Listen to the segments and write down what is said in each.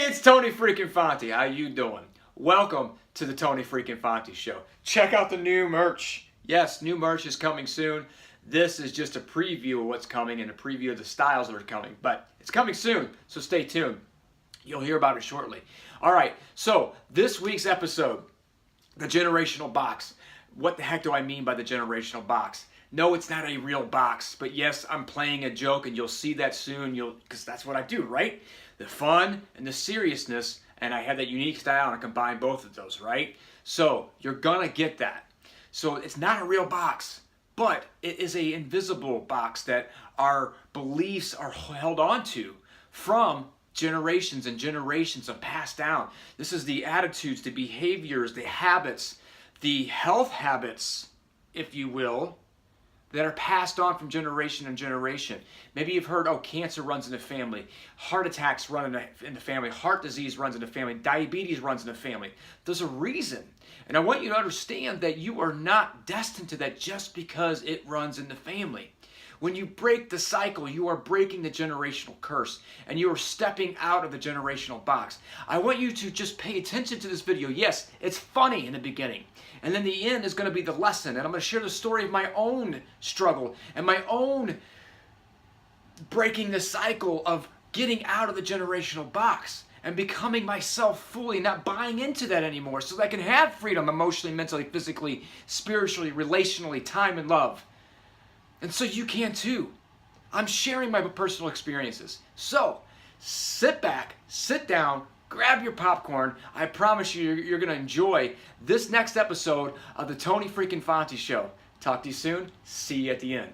It's Tony Freakin Fonte. How you doing? Welcome to the Tony Freakin Fonte Show. Check out the new merch. Yes, new merch is coming soon. This is just a preview of what's coming and a preview of the styles that are coming. But it's coming soon, so stay tuned. You'll hear about it shortly. All right, so this week's episode, the generational box. What the heck do I mean by the generational box? No, it's not a real box, but yes, I'm playing a joke, and you'll see that soon. Because that's what I do, right? The fun and the seriousness, and I have that unique style, and I combine both of those, right? So you're gonna get that. So it's not a real box, but it is an invisible box that our beliefs are held onto from generations and generations of passed down. This is the attitudes, the behaviors, the habits, the health habits, if you will, that are passed on from generation and generation. Maybe you've heard, oh, cancer runs in the family, heart attacks run in the family, heart disease runs in the family, diabetes runs in the family. There's a reason. And I want you to understand that you are not destined to that just because it runs in the family. When you break the cycle, you are breaking the generational curse, and you are stepping out of the generational box. I want you to just pay attention to this video. Yes, it's funny in the beginning, and then the end is going to be the lesson, and I'm going to share the story of my own struggle and my own breaking the cycle of getting out of the generational box and becoming myself fully, not buying into that anymore, so that I can have freedom emotionally, mentally, physically, spiritually, relationally, time, and love. And so you can too. I'm sharing my personal experiences. So sit back, sit down, grab your popcorn. I promise you, you're going to enjoy this next episode of the Tony Freakin Fonte Show. Talk to you soon. See you at the end.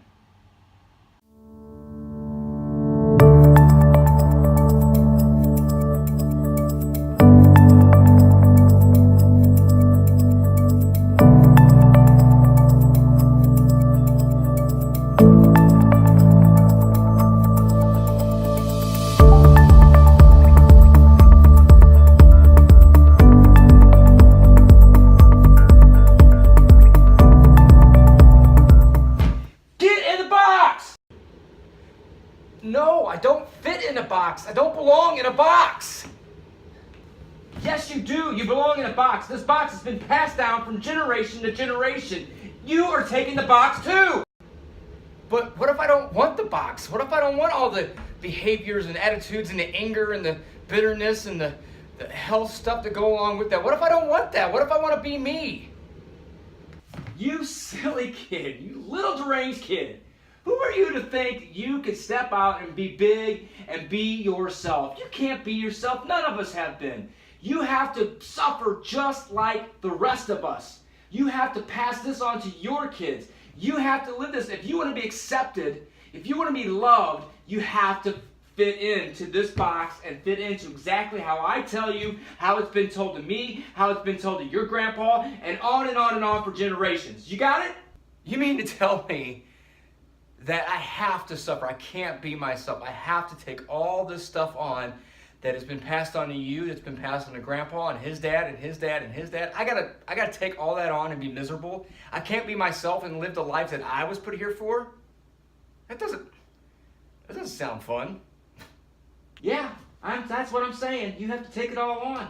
No, I don't fit in a box. I don't belong in a box. Yes, you do. You belong in a box. This box has been passed down from generation to generation. You are taking the box too. But what if I don't want the box? What if I don't want all the behaviors and attitudes and the anger and the bitterness and the health stuff that go along with that? What if I don't want that? What if I want to be me? You silly kid. You little deranged kid. Who are you to think you could step out and be big and be yourself? You can't be yourself. None of us have been. You have to suffer just like the rest of us. You have to pass this on to your kids. You have to live this. If you want to be accepted, if you want to be loved, you have to fit into this box and fit into exactly how I tell you, how it's been told to me, how it's been told to your grandpa, and on and on and on for generations. You got it? You mean to tell me that I have to suffer? I can't be myself. I have to take all this stuff on that has been passed on to you, that's been passed on to grandpa and his dad and his dad and his dad. I gotta take all that on and be miserable. I can't be myself and live the life that I was put here for. That doesn't sound fun. Yeah, that's what I'm saying. You have to take it all on.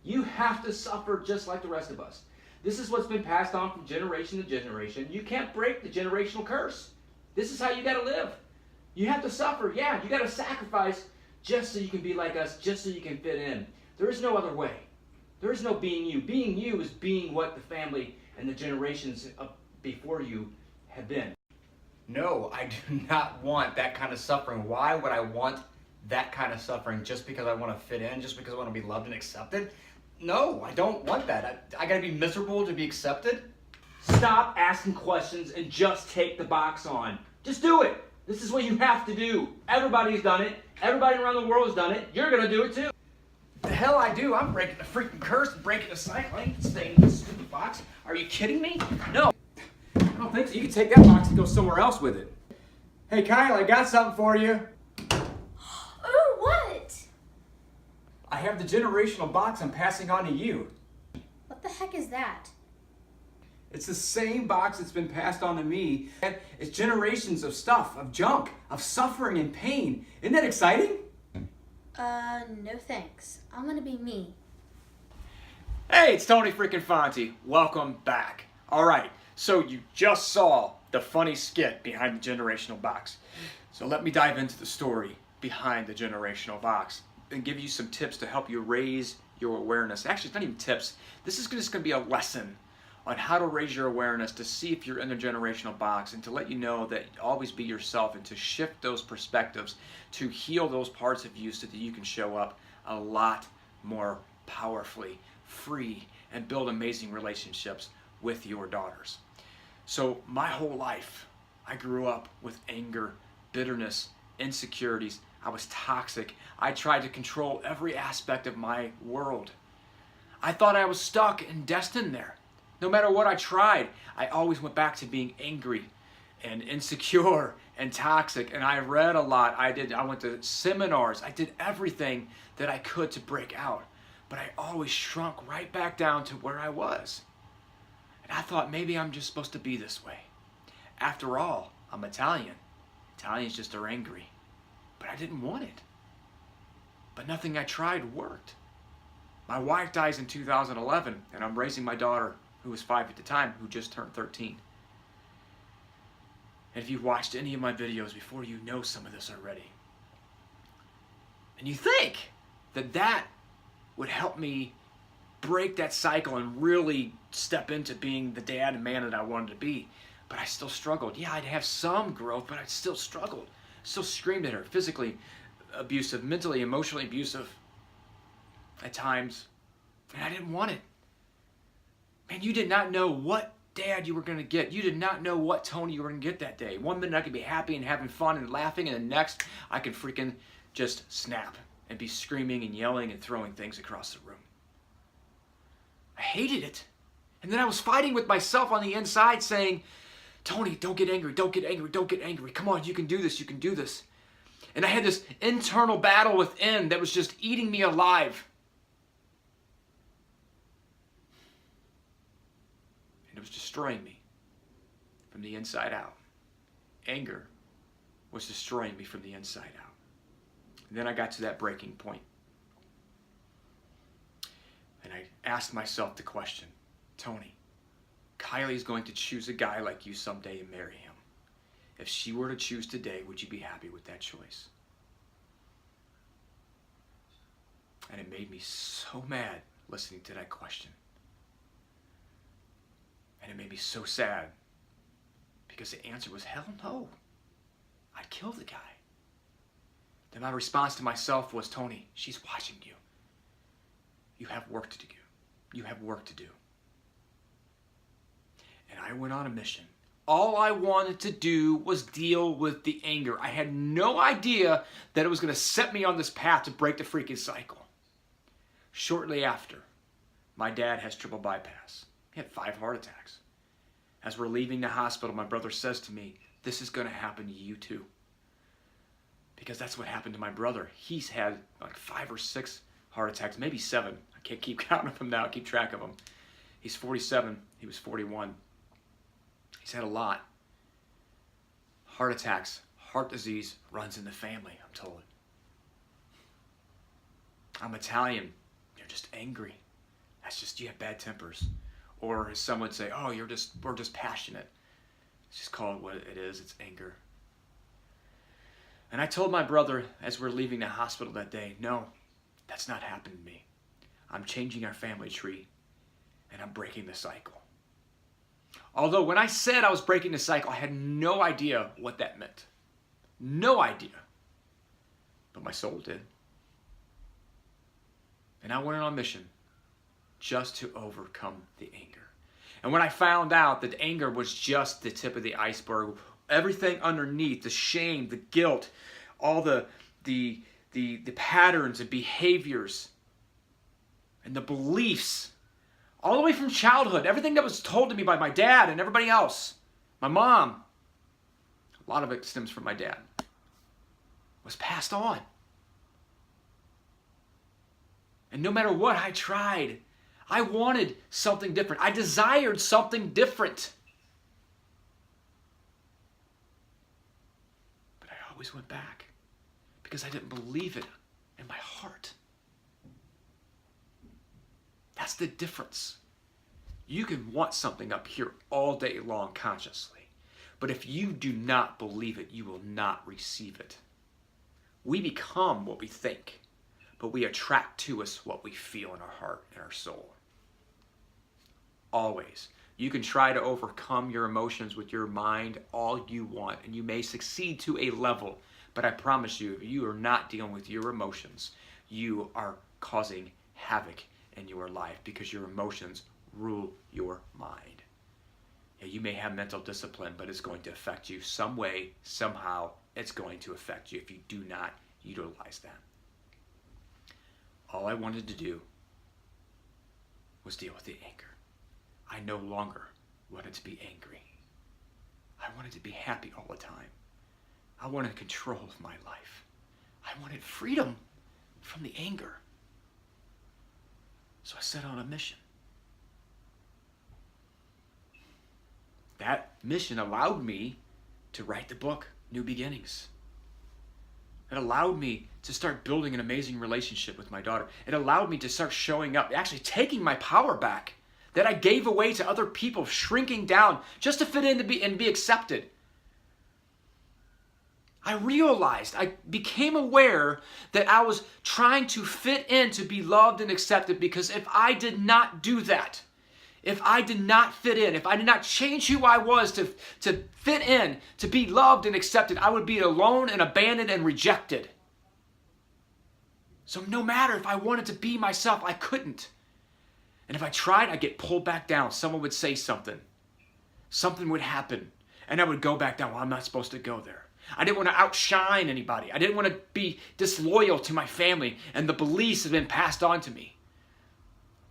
You have to suffer just like the rest of us. This is what's been passed on from generation to generation. You can't break the generational curse. This is how you got to live. You have to suffer. Yeah, you got to sacrifice just so you can be like us, just so you can fit in. There is no other way. There is no being you. Being you is being what the family and the generations before you have been. No, I do not want that kind of suffering. Why would I want that kind of suffering just because I want to fit in, just because I want to be loved and accepted? No, I don't want that. I got to be miserable to be accepted. Stop asking questions and just take the box on. Just do it. This is what you have to do. Everybody's done it. Everybody around the world has done it. You're going to do it too. The hell I do? I'm breaking the freaking curse, breaking the cycle. I ain't staying in this stupid box. Are you kidding me? No. I don't think so. You can take that box and go somewhere else with it. Hey, Kyle, I got something for you. Oh, what? I have the generational box I'm passing on to you. What the heck is that? It's the same box that's been passed on to me. It's generations of stuff, of junk, of suffering and pain. Isn't that exciting? No thanks. I'm gonna be me. Hey, it's Tony freaking Fonte. Welcome back. All right, so you just saw the funny skit behind the generational box. So let me dive into the story behind the generational box and give you some tips to help you raise your awareness. Actually, it's not even tips. This is just going to be a lesson on how to raise your awareness to see if you're in the generational box and to let you know that always be yourself and to shift those perspectives to heal those parts of you so that you can show up a lot more powerfully, free, and build amazing relationships with your daughters. So my whole life, I grew up with anger, bitterness, insecurities. I was toxic. I tried to control every aspect of my world. I thought I was stuck and destined there. No matter what I tried, I always went back to being angry and insecure and toxic. And I read a lot. I went to seminars. I did everything that I could to break out. But I always shrunk right back down to where I was. And I thought maybe I'm just supposed to be this way. After all, I'm Italian. Italians just are angry. But I didn't want it. But nothing I tried worked. My wife dies in 2011, and I'm raising my daughter, who was 5 at the time, who just turned 13. And if you've watched any of my videos before, you know some of this already. And you think that that would help me break that cycle and really step into being the dad and man that I wanted to be. But I still struggled. Yeah, I'd have some growth, but I still struggled. Still screamed at her, physically abusive, mentally, emotionally abusive at times. And I didn't want it. Man, you did not know what dad you were going to get. You did not know what Tony you were going to get that day. One minute I could be happy and having fun and laughing, and the next I could freaking just snap and be screaming and yelling and throwing things across the room. I hated it. And then I was fighting with myself on the inside saying, Tony, don't get angry, don't get angry, don't get angry. Come on, you can do this, you can do this. And I had this internal battle within that was just eating me alive. And it was destroying me from the inside out. Anger was destroying me from the inside out. And then I got to that breaking point. And I asked myself the question, Tony, Kylie's going to choose a guy like you someday and marry him. If she were to choose today, would you be happy with that choice? And it made me so mad listening to that question. And it made me so sad because the answer was hell no. I'd kill the guy. Then my response to myself was, Tony, she's watching you. You have work to do. You have work to do. And I went on a mission. All I wanted to do was deal with the anger. I had no idea that it was going to set me on this path to break the freaking cycle. Shortly after, my dad has triple bypass. He had 5 heart attacks. As we're leaving the hospital, my brother says to me, this is going to happen to you too. Because that's what happened to my brother. He's had like 5 or 6 heart attacks, maybe 7. I can't keep counting them now, keep track of them. He's 47, he was 41. He's had a lot. Heart attacks, heart disease runs in the family, I'm told. I'm Italian, you're just angry. That's just, you have bad tempers. Or as some would say, oh, we're just passionate. It's just call it what it is, it's anger. And I told my brother as we're leaving the hospital that day, no, that's not happened to me. I'm changing our family tree and I'm breaking the cycle. Although when I said I was breaking the cycle, I had no idea what that meant. No idea. But my soul did. And I went on a mission just to overcome the anger. And when I found out that anger was just the tip of the iceberg, everything underneath, the shame, the guilt, all the patterns and behaviors and the beliefs, all the way from childhood, everything that was told to me by my dad and everybody else, my mom, a lot of it stems from my dad, was passed on. And no matter what I tried, I wanted something different. I desired something different. But I always went back because I didn't believe it in my heart. That's the difference. You can want something up here all day long consciously, but if you do not believe it, you will not receive it. We become what we think, but we attract to us what we feel in our heart and our soul. Always. You can try to overcome your emotions with your mind all you want, and you may succeed to a level, but I promise you, if you are not dealing with your emotions, you are causing havoc in your life because your emotions rule your mind. Yeah, you may have mental discipline, but it's going to affect you some way, somehow. It's going to affect you if you do not utilize that. All I wanted to do was deal with the anger. I no longer wanted to be angry. I wanted to be happy all the time. I wanted control of my life. I wanted freedom from the anger. So I set on a mission. That mission allowed me to write the book, New Beginnings. It allowed me to start building an amazing relationship with my daughter. It allowed me to start showing up, actually taking my power back that I gave away to other people, shrinking down just to fit in and be accepted. I realized, I became aware that I was trying to fit in to be loved and accepted, because if I did not do that, if I did not fit in, if I did not change who I was to fit in, to be loved and accepted, I would be alone and abandoned and rejected. So no matter if I wanted to be myself, I couldn't. And if I tried, I'd get pulled back down. Someone would say something. Something would happen. And I would go back down. Well, I'm not supposed to go there. I didn't want to outshine anybody. I didn't want to be disloyal to my family. And the beliefs have been passed on to me.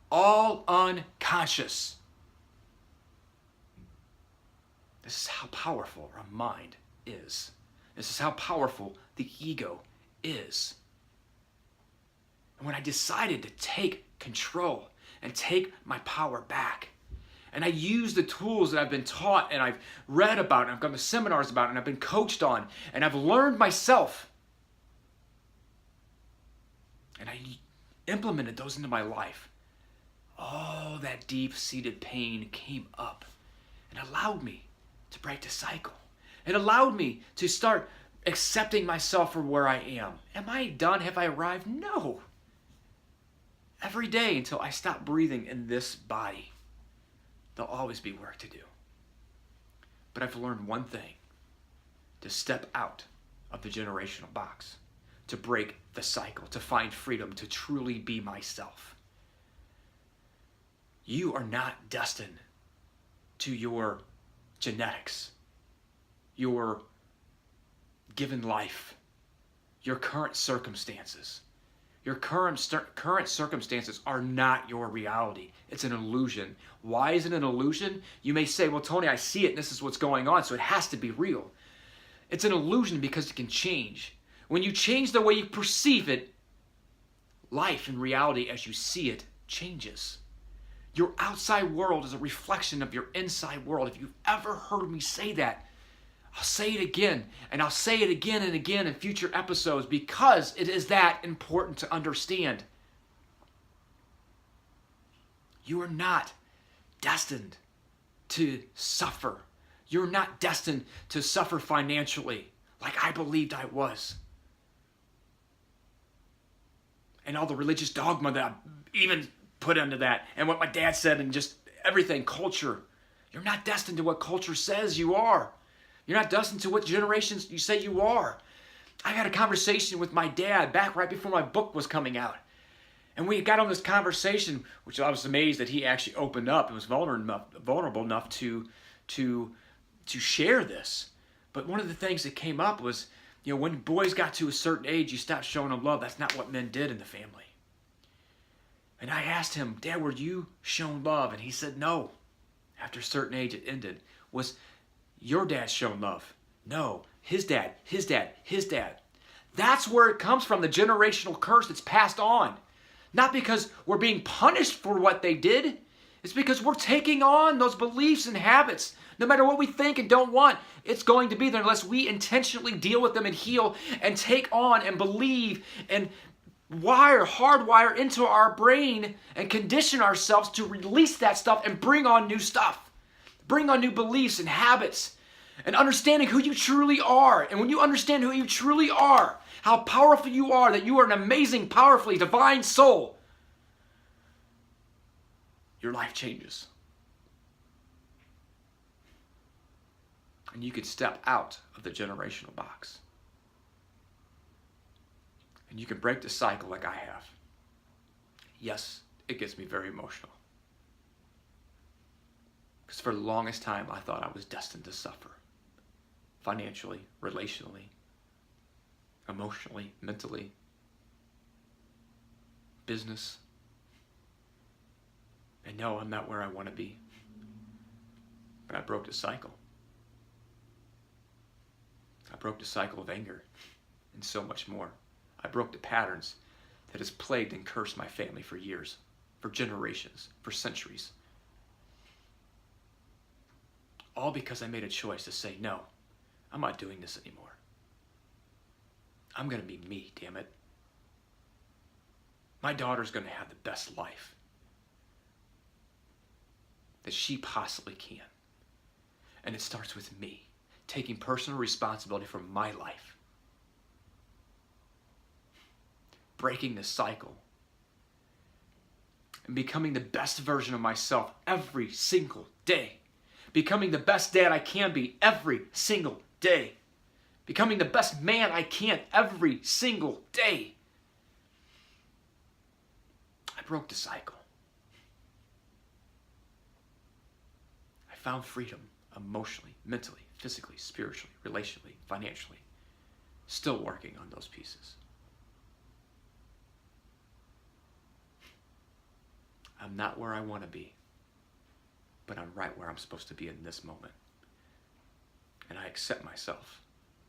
All unconscious. This is how powerful our mind is. This is how powerful the ego is. And when I decided to take control and take my power back, and I use the tools that I've been taught and I've read about and I've gone to seminars about and I've been coached on and I've learned myself, and I implemented those into my life, all that deep-seated pain came up and allowed me to break the cycle. It allowed me to start accepting myself for where I am. Am I done? Have I arrived? No. Every day until I stop breathing in this body, there'll always be work to do. But I've learned one thing: to step out of the generational box, to break the cycle, to find freedom, to truly be myself. You are not destined to your genetics, your given life, your current circumstances. Your current circumstances are not your reality. It's an illusion. Why is it an illusion? You may say, well, Tony, I see it and this is what's going on, so it has to be real. It's an illusion because it can change. When you change the way you perceive it, life and reality as you see it changes. Your outside world is a reflection of your inside world. If you've ever heard me say that, I'll say it again, and I'll say it again and again in future episodes, because it is that important to understand. You are not destined to suffer. You're not destined to suffer financially like I believed I was. And all the religious dogma that I even put into that, and what my dad said, and just everything, culture. You're not destined to what culture says you are. You're not destined to what generations you say you are. I had a conversation with my dad back right before my book was coming out. And we got on this conversation, which I was amazed that he actually opened up and was vulnerable enough to share this. But one of the things that came up was, you know, when boys got to a certain age, you stopped showing them love. That's not what men did in the family. And I asked him, Dad, were you shown love? And he said, no. After a certain age, it ended. Was your dad shown love? No. His dad, his dad, his dad. That's where it comes from, the generational curse that's passed on. Not because we're being punished for what they did. It's because we're taking on those beliefs and habits. No matter what we think and don't want, it's going to be there unless we intentionally deal with them and heal and take on and believe and hardwire into our brain and condition ourselves to release that stuff and bring on new stuff. Bring on new beliefs and habits and understanding who you truly are. And when you understand who you truly are, how powerful you are, that you are an amazing, powerfully divine soul, your life changes. And you can step out of the generational box. And you can break the cycle like I have. Yes, it gets me very emotional. Because for the longest time, I thought I was destined to suffer. Financially, relationally, emotionally, mentally, business. And no, I'm not where I want to be. But I broke the cycle. I broke the cycle of anger and so much more. I broke the patterns that has plagued and cursed my family for years, for generations, for centuries. All because I made a choice to say, no, I'm not doing this anymore. I'm going to be me, damn it. My daughter's going to have the best life that she possibly can. And it starts with me taking personal responsibility for my life. Breaking the cycle. And becoming the best version of myself every single day. Becoming the best dad I can be every single day. Becoming the best man I can every single day. I broke the cycle. I found freedom emotionally, mentally, physically, spiritually, relationally, financially. Still working on those pieces. I'm not where I want to be, but I'm right where I'm supposed to be in this moment. And I accept myself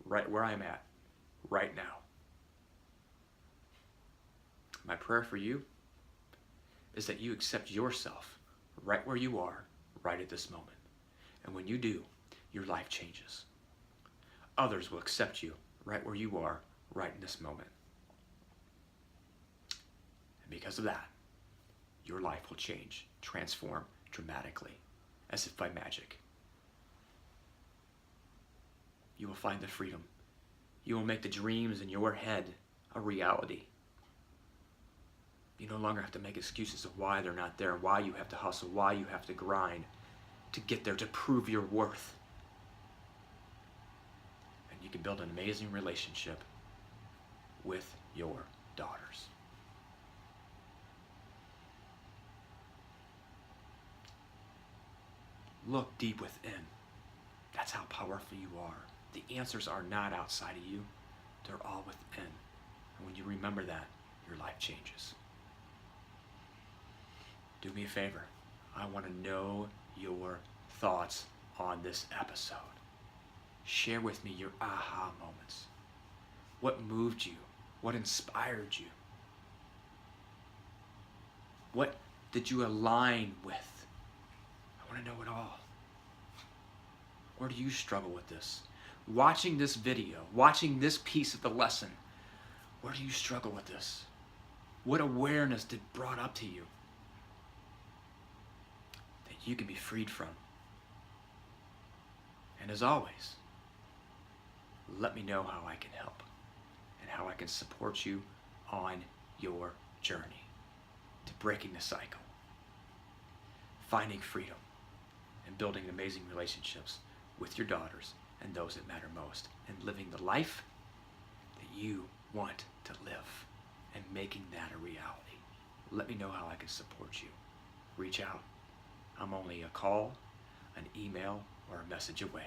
right where I'm at, right now. My prayer for you is that you accept yourself right where you are, right at this moment. And when you do, your life changes. Others will accept you right where you are, right in this moment. And because of that, your life will change, transform dramatically, as if by magic. You will find the freedom. You will make the dreams in your head a reality. You no longer have to make excuses of why they're not there, why you have to hustle, why you have to grind to get there, to prove your worth. And you can build an amazing relationship with your daughters. Look deep within. That's how powerful you are. The answers are not outside of you. They're all within. And when you remember that, your life changes. Do me a favor. I want to know your thoughts on this episode. Share with me your aha moments. What moved you? What inspired you? What did you align with? I want to know it all. Where do you struggle with this? Watching this video, watching this piece of the lesson, where do you struggle with this? What awareness did brought up to you that you can be freed from? And as always, let me know how I can help and how I can support you on your journey to breaking the cycle, finding freedom, and building amazing relationships with your daughters and those that matter most, and living the life that you want to live and making that a reality. Let me know how I can support you. Reach out. I'm only a call, an email, or a message away.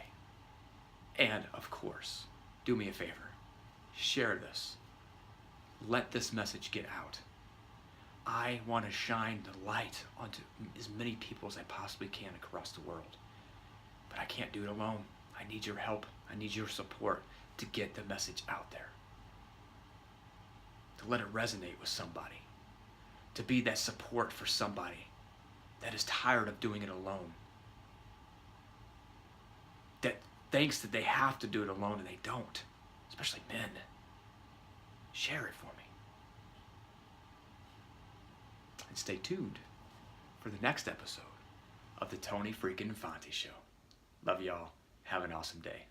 And of course, do me a favor. Share this. Let this message get out. I want to shine the light onto as many people as I possibly can across the world. But I can't do it alone. I need your help. I need your support to get the message out there. To let it resonate with somebody. To be that support for somebody that is tired of doing it alone. That thinks that they have to do it alone and they don't. Especially men. Share it for me. and stay tuned for the next episode of the Tony Freakin' Fonte Show. Love y'all. Have an awesome day.